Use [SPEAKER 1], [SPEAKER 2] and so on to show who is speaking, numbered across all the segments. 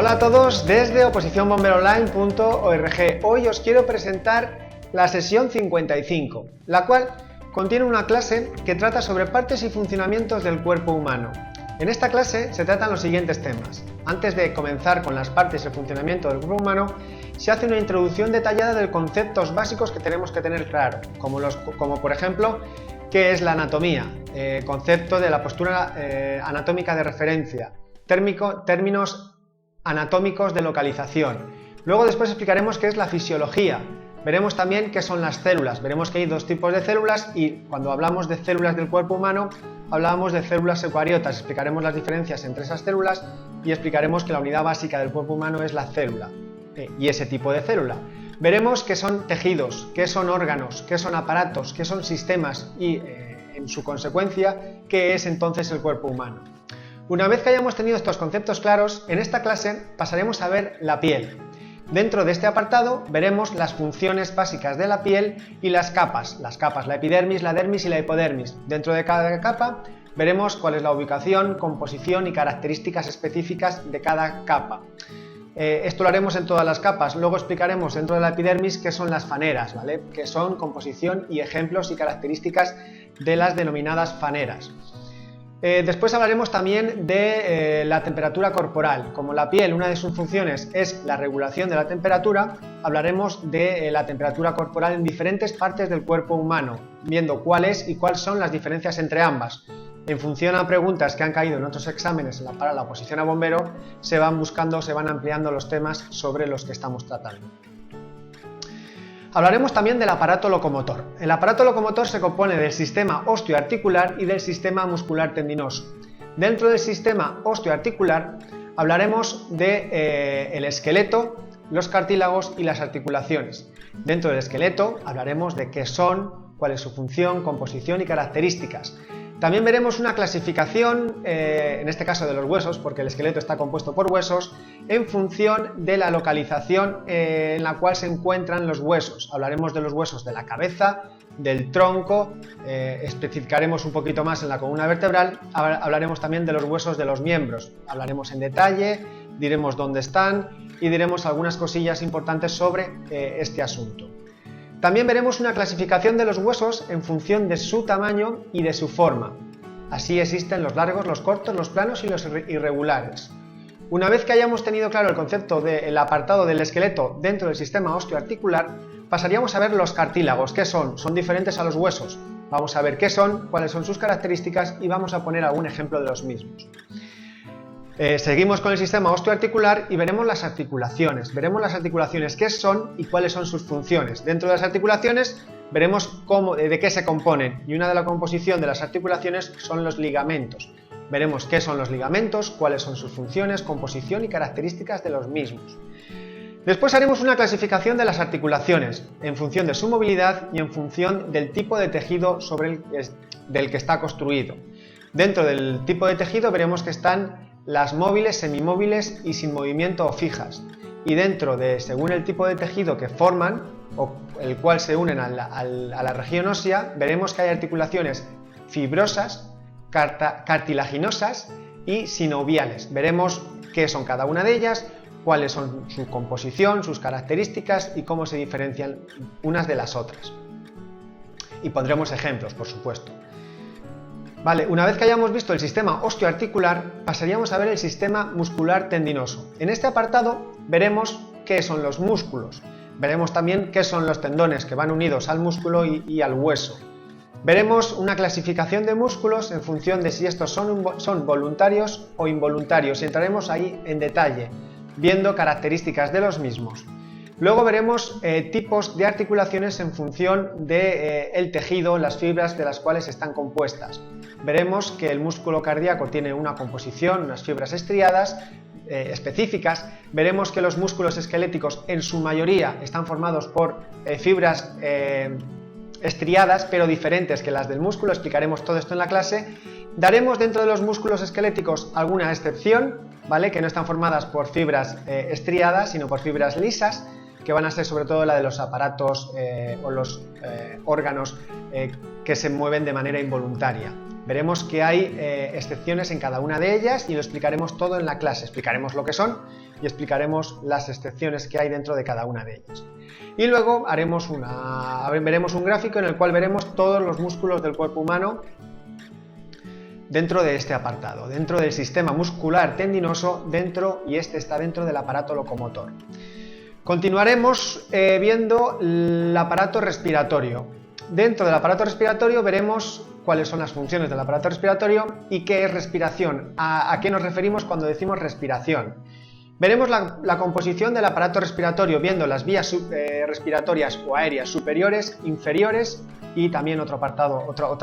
[SPEAKER 1] Hola a todos desde oposicionbomberoonline.org. Hoy os quiero presentar la sesión 55, la cual contiene una clase que trata sobre partes y funcionamientos del cuerpo humano. En esta clase se tratan los siguientes temas. Antes de comenzar con las partes y el funcionamiento del cuerpo humano, se hace una introducción detallada de conceptos básicos que tenemos que tener claro, como por ejemplo, qué es la anatomía, concepto de la postura anatómica de referencia, términos anatómicos de localización. Luego después explicaremos qué es la fisiología. Veremos también qué son las células. Veremos que hay dos tipos de células y cuando hablamos de células del cuerpo humano hablábamos de células eucariotas. Explicaremos las diferencias entre esas células y explicaremos que la unidad básica del cuerpo humano es la célula y ese tipo de célula. Veremos qué son tejidos, qué son órganos, qué son aparatos, qué son sistemas y en su consecuencia qué es entonces el cuerpo humano. Una vez que hayamos tenido estos conceptos claros, en esta clase pasaremos a ver la piel. Dentro de este apartado veremos las funciones básicas de la piel y las capas, la epidermis, la dermis y la hipodermis. Dentro de cada capa veremos cuál es la ubicación, composición y características específicas de cada capa. Esto lo haremos en todas las capas. Luego explicaremos dentro de la epidermis qué son las faneras, ¿vale? Que son composición y ejemplos y características de las denominadas faneras. Después hablaremos también de la temperatura corporal. Como la piel, una de sus funciones es la regulación de la temperatura, hablaremos de la temperatura corporal en diferentes partes del cuerpo humano, viendo cuáles y cuáles son las diferencias entre ambas. En función a preguntas que han caído en otros exámenes para la oposición a bombero, se van ampliando los temas sobre los que estamos tratando. Hablaremos también del aparato locomotor. El aparato locomotor se compone del sistema osteoarticular y del sistema muscular tendinoso. Dentro del sistema osteoarticular hablaremos del esqueleto, los cartílagos y las articulaciones. Dentro del esqueleto hablaremos de qué son, cuál es su función, composición y características. También veremos una clasificación, en este caso de los huesos, porque el esqueleto está compuesto por huesos, en función de la localización en la cual se encuentran los huesos. Hablaremos de los huesos de la cabeza, del tronco, especificaremos un poquito más en la columna vertebral, hablaremos también de los huesos de los miembros. Hablaremos en detalle, diremos dónde están y diremos algunas cosillas importantes sobre este asunto. También veremos una clasificación de los huesos en función de su tamaño y de su forma. Así existen los largos, los cortos, los planos y los irregulares. Una vez que hayamos tenido claro el concepto del apartado del esqueleto dentro del sistema osteoarticular, pasaríamos a ver los cartílagos. ¿Qué son? Son diferentes a los huesos. Vamos a ver qué son, cuáles son sus características y vamos a poner algún ejemplo de los mismos. Seguimos con el sistema osteoarticular y veremos las articulaciones. Veremos las articulaciones, qué son y cuáles son sus funciones. Dentro de las articulaciones veremos de qué se componen y una de la composición de las articulaciones son los ligamentos. Veremos qué son los ligamentos, cuáles son sus funciones, composición y características de los mismos. Después haremos una clasificación de las articulaciones en función de su movilidad y en función del tipo de tejido del que está construido. Dentro del tipo de tejido veremos que están las móviles, semimóviles y sin movimiento o fijas. Y dentro de, según el tipo de tejido que forman o el cual se unen a la región ósea, veremos que hay articulaciones fibrosas, cartilaginosas y sinoviales. Veremos qué son cada una de ellas, cuáles son su composición, sus características y cómo se diferencian unas de las otras. Y pondremos ejemplos, por supuesto. Vale, una vez que hayamos visto el sistema osteoarticular, pasaríamos a ver el sistema muscular tendinoso. En este apartado veremos qué son los músculos. Veremos también qué son los tendones que van unidos al músculo y al hueso. Veremos una clasificación de músculos en función de si estos son voluntarios o involuntarios y entraremos ahí en detalle, viendo características de los mismos. Luego veremos tipos de articulaciones en función del tejido, las fibras de las cuales están compuestas. Veremos que el músculo cardíaco tiene una composición, unas fibras estriadas específicas. Veremos que los músculos esqueléticos en su mayoría están formados por fibras estriadas pero diferentes que las del músculo. Explicaremos todo esto en la clase. Daremos dentro de los músculos esqueléticos alguna excepción, ¿vale? Que no están formadas por fibras estriadas sino por fibras lisas, que van a ser sobre todo la de los aparatos o los órganos que se mueven de manera involuntaria. Veremos que hay excepciones en cada una de ellas y lo explicaremos todo en la clase. Explicaremos lo que son y explicaremos las excepciones que hay dentro de cada una de ellas. Y luego veremos un gráfico en el cual veremos todos los músculos del cuerpo humano dentro de este apartado, dentro del sistema muscular tendinoso, y este está dentro del aparato locomotor. Continuaremos viendo el aparato respiratorio. Dentro del aparato respiratorio veremos cuáles son las funciones del aparato respiratorio y qué es respiración, a qué nos referimos cuando decimos respiración. Veremos la composición del aparato respiratorio viendo las vías respiratorias o aéreas superiores, inferiores y también otra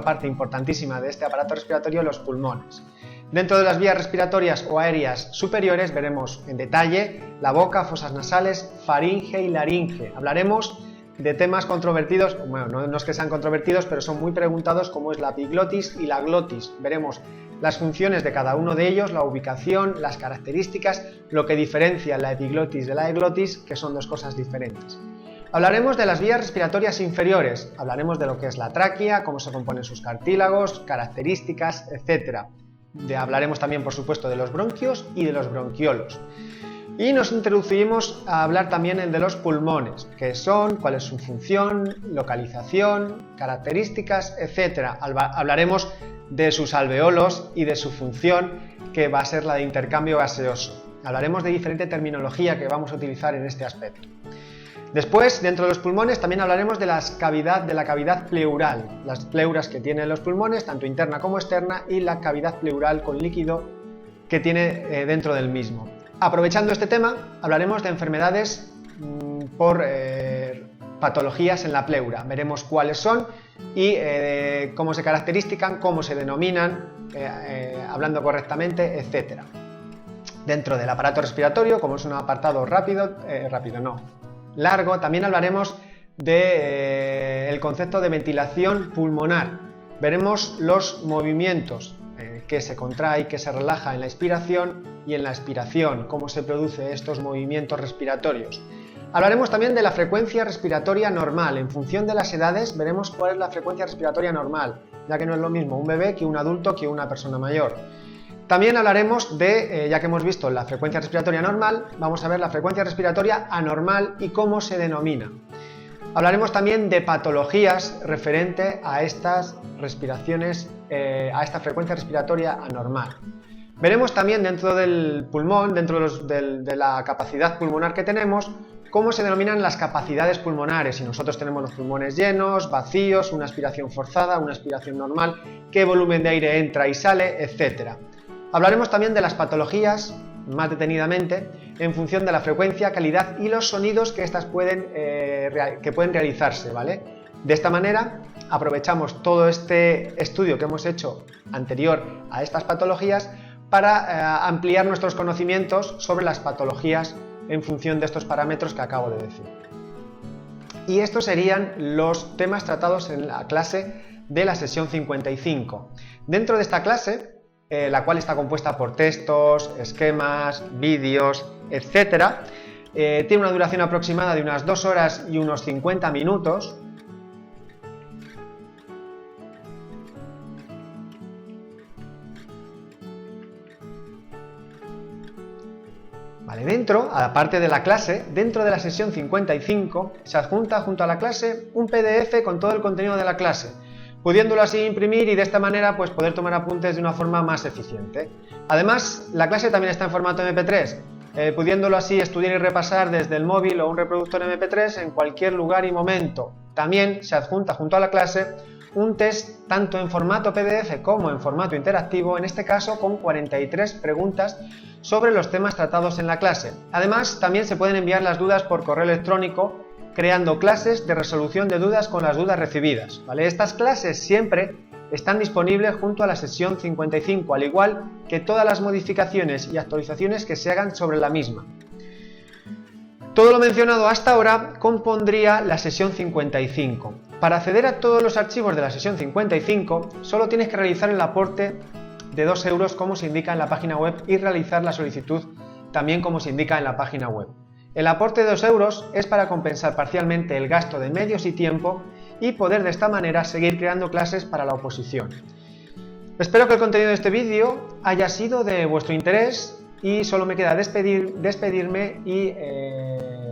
[SPEAKER 1] parte importantísima de este aparato respiratorio, los pulmones. Dentro de las vías respiratorias o aéreas superiores veremos en detalle la boca, fosas nasales, faringe y laringe. Hablaremos de temas controvertidos, bueno, no es que sean controvertidos, pero son muy preguntados, como es la epiglotis y la glotis. Veremos las funciones de cada uno de ellos, la ubicación, las características, lo que diferencia la epiglotis de la eglotis, que son dos cosas diferentes. Hablaremos de las vías respiratorias inferiores, hablaremos de lo que es la tráquea, cómo se componen sus cartílagos, características, etc. Hablaremos también, por supuesto, de los bronquios y de los bronquiolos. Y nos introducimos a hablar también de los pulmones, qué son, cuál es su función, localización, características, etc. Hablaremos de sus alveolos y de su función, que va a ser la de intercambio gaseoso. Hablaremos de diferente terminología que vamos a utilizar en este aspecto. Después, dentro de los pulmones, también hablaremos de la cavidad pleural, las pleuras que tienen los pulmones, tanto interna como externa, y la cavidad pleural con líquido que tiene dentro del mismo. Aprovechando este tema, hablaremos de enfermedades por patologías en la pleura. Veremos cuáles son y cómo se caracterizan, cómo se denominan, hablando correctamente, etc. Dentro del aparato respiratorio, como es un apartado largo, también hablaremos del concepto de ventilación pulmonar. Veremos los movimientos que se contrae y que se relaja en la inspiración y en la expiración, cómo se producen estos movimientos respiratorios. Hablaremos también de la frecuencia respiratoria normal. En función de las edades veremos cuál es la frecuencia respiratoria normal, ya que no es lo mismo un bebé que un adulto que una persona mayor. También hablaremos ya que hemos visto la frecuencia respiratoria normal, vamos a ver la frecuencia respiratoria anormal y cómo se denomina. Hablaremos también de patologías referente a estas respiraciones, a esta frecuencia respiratoria anormal. Veremos también dentro del pulmón, dentro de la capacidad pulmonar que tenemos, cómo se denominan las capacidades pulmonares. Si nosotros tenemos los pulmones llenos, vacíos, una aspiración forzada, una aspiración normal, qué volumen de aire entra y sale, etc. Hablaremos también de las patologías, más detenidamente, en función de la frecuencia, calidad y los sonidos que estas pueden realizarse, ¿vale? De esta manera aprovechamos todo este estudio que hemos hecho anterior a estas patologías para ampliar nuestros conocimientos sobre las patologías en función de estos parámetros que acabo de decir. Y estos serían los temas tratados en la clase de la sesión 55. Dentro de esta clase, la cual está compuesta por textos, esquemas, vídeos, etc., tiene una duración aproximada de unas 2 horas y unos 50 minutos. Vale, aparte de la clase, dentro de la sesión 55, se adjunta junto a la clase un PDF con todo el contenido de la clase, pudiéndolo así imprimir y de esta manera pues poder tomar apuntes de una forma más eficiente. Además, la clase también está en formato MP3, pudiéndolo así estudiar y repasar desde el móvil o un reproductor MP3 en cualquier lugar y momento. También se adjunta junto a la clase un test tanto en formato PDF como en formato interactivo, en este caso con 43 preguntas sobre los temas tratados en la clase. Además, también se pueden enviar las dudas por correo electrónico, creando clases de resolución de dudas con las dudas recibidas, ¿vale? Estas clases siempre están disponibles junto a la sesión 55, al igual que todas las modificaciones y actualizaciones que se hagan sobre la misma. Todo lo mencionado hasta ahora compondría la sesión 55. Para acceder a todos los archivos de la sesión 55, solo tienes que realizar el aporte de 2 euros como se indica en la página web y realizar la solicitud también como se indica en la página web. El aporte de 2 euros es para compensar parcialmente el gasto de medios y tiempo y poder de esta manera seguir creando clases para la oposición. Espero que el contenido de este vídeo haya sido de vuestro interés y solo me queda despedirme y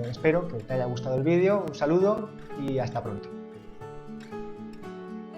[SPEAKER 1] espero que te haya gustado el vídeo. Un saludo y hasta pronto.